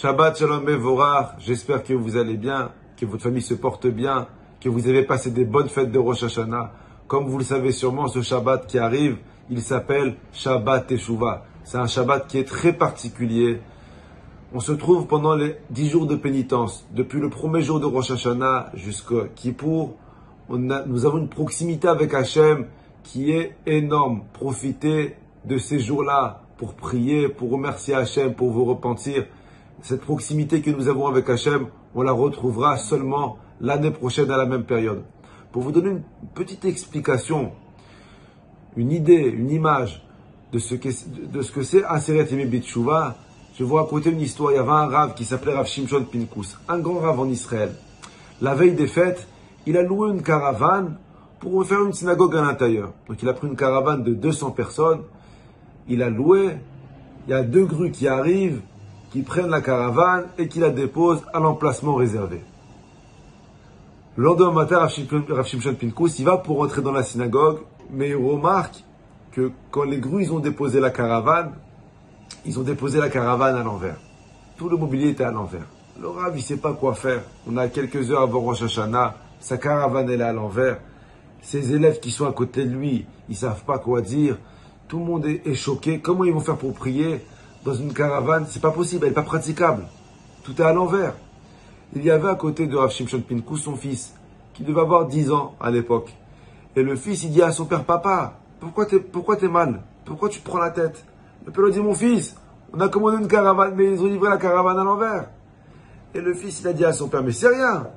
Shabbat Shalom Mevorach, j'espère que vous allez bien, que votre famille se porte bien, que vous avez passé des bonnes fêtes de Rosh Hashanah. Comme vous le savez sûrement, ce Shabbat qui arrive, il s'appelle Shabbat Teshuvah. C'est un Shabbat qui est très particulier. On se trouve pendant les 10 jours de pénitence. Depuis le premier jour de Rosh Hashanah jusqu'à Kippour, nous avons une proximité avec Hachem qui est énorme. Profitez de ces jours-là pour prier, pour remercier Hachem, pour vous repentir. Cette proximité que nous avons avec Hachem, on la retrouvera seulement l'année prochaine à la même période. Pour vous donner une petite explication, une idée, une image de ce que c'est Aseret Yemei B'Teshuvah, je vais vous raconter une histoire. Il y avait un rave qui s'appelait Rav Shimshon Pinkus, un grand rave en Israël. La veille des fêtes, il a loué une caravane pour faire une synagogue à l'intérieur. Donc il a pris une caravane de 200 personnes, il a loué, il y a 2 grues qui arrivent, qui prennent la caravane et qui la déposent à l'emplacement réservé. Le lendemain matin, Rav Shimshon Pinkus, il va pour rentrer dans la synagogue, mais il remarque que quand les grues ils ont déposé la caravane, ils ont déposé la caravane à l'envers. Tout le mobilier était à l'envers. Le Rav, il ne sait pas quoi faire. On a quelques heures avant Rosh Hashanah, sa caravane elle est à l'envers. Ses élèves qui sont à côté de lui, ils ne savent pas quoi dire. Tout le monde est choqué. Comment ils vont faire pour prier dans une caravane? C'est pas possible, elle n'est pas praticable. Tout est à l'envers. Il y avait à côté de Rav Shimshon Pinkus son fils, qui devait avoir 10 ans à l'époque. Et le fils, il dit à son père, papa, pourquoi t'es mal? Pourquoi tu te prends la tête? Le père lui dit, mon fils, on a commandé une caravane, mais ils ont livré la caravane à l'envers. Et le fils, il a dit à son père, mais c'est rien.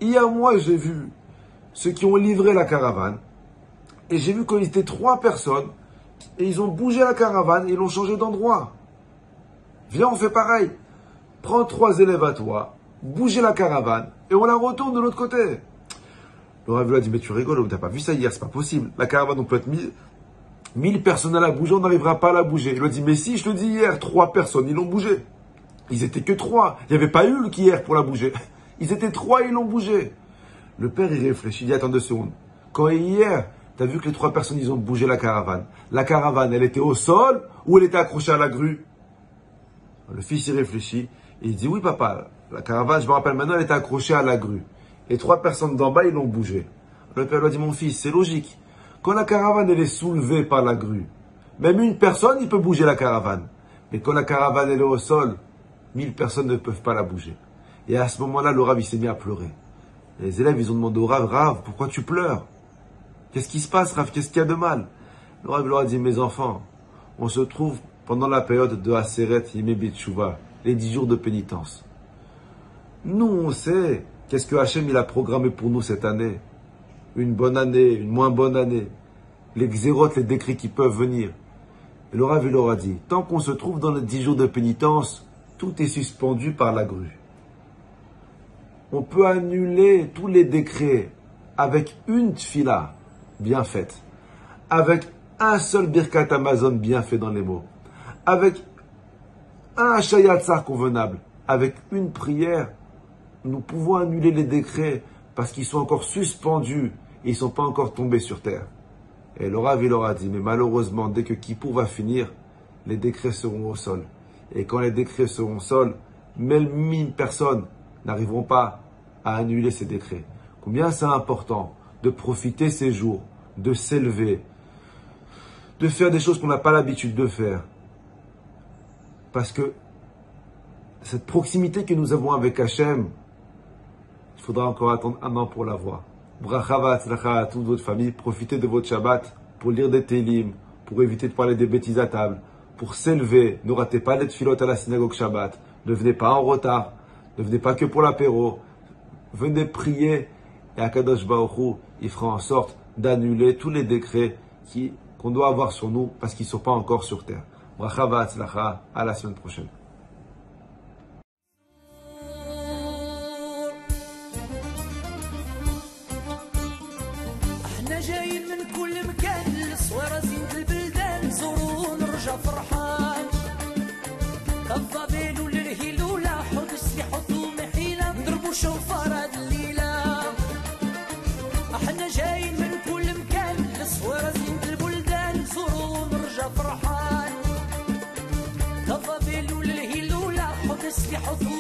Hier, moi, j'ai vu ceux qui ont livré la caravane, et j'ai vu qu'ils étaient 3 personnes, et ils ont bougé la caravane, et ils l'ont changé d'endroit. Viens, on fait pareil. Prends 3 élèves à toi, bougez la caravane, et on la retourne de l'autre côté. Le Rav lui a dit, mais tu rigoles, t'as pas vu ça hier, c'est pas possible. La caravane, on peut être 1000 personnes à la bouger, on n'arrivera pas à la bouger. Il lui a dit, mais si, je te dis hier, 3 personnes, ils l'ont bougé. Ils étaient que 3. Il n'y avait pas Hulk hier pour la bouger. Ils étaient 3, ils l'ont bougé. Le père, il réfléchit, il dit, attends 2 secondes. Quand hier, t'as vu que les 3 personnes, ils ont bougé la caravane. La caravane, elle était au sol ou elle était accrochée à la grue? Le fils, il réfléchit et il dit, oui papa, la caravane, je me rappelle maintenant, elle était accrochée à la grue. Et 3 personnes d'en bas, ils l'ont bougé. Le père lui a dit, mon fils, c'est logique. Quand la caravane, elle est soulevée par la grue, même une personne, il peut bouger la caravane. Mais quand la caravane, elle est au sol, 1000 personnes ne peuvent pas la bouger. Et à ce moment-là, le Rav, il s'est mis à pleurer. Et les élèves, ils ont demandé au Rav, Rav, pourquoi tu pleures? Qu'est-ce qui se passe, Rav? Qu'est-ce qu'il y a de mal? Le Rav leur a dit, mes enfants, on se trouve pendant la période de Aseret Yemei B'Teshuvah, les 10 jours de pénitence. Nous, on sait qu'est-ce que Hachem, il a programmé pour nous cette année. Une bonne année, une moins bonne année. Les xérotes, les décrets qui peuvent venir. Et le Rav, il leur a dit, tant qu'on se trouve dans les 10 jours de pénitence, tout est suspendu par la grue. On peut annuler tous les décrets avec une tfila bien faite, avec un seul birkat Amazon bien fait dans les mots, avec un shayatzar convenable, avec une prière, nous pouvons annuler les décrets parce qu'ils sont encore suspendus et ils ne sont pas encore tombés sur terre. Et le Rav, il leur a dit, mais malheureusement, dès que Kippour va finir, les décrets seront au sol. Et quand les décrets seront au sol, même 1000 personnes n'arriveront pas à annuler ces décrets. Combien c'est important de profiter ces jours, de s'élever, de faire des choses qu'on n'a pas l'habitude de faire. Parce que cette proximité que nous avons avec Hachem, il faudra encore attendre 1 an pour la voir. Bracha v'atzlacha à toute votre famille. Profitez de votre Shabbat pour lire des télim, pour éviter de parler des bêtises à table, pour s'élever. Ne ratez pas les tfilotes à la synagogue Shabbat. Ne venez pas en retard. Ne venez pas que pour l'apéro. Venez prier et Akadosh Baruch Hu, il fera en sorte d'annuler tous les décrets qu'on doit avoir sur nous parce qu'ils ne sont pas encore sur terre. Bracha v'atzlacha, à la semaine prochaine. احنا جايين من كل مكان للصويرة زينة البلدان زوروا ونرجع فرحان كالضبيل والرهيلولة حرق السلاح وثوم حيلة نضربوا شوفار هاد الليلة احنا جايين من كل مكان للصويرة زينة البلدان زوروا ونرجع فرحان كالضبيل والرهيلولة حرق السلاح وثوم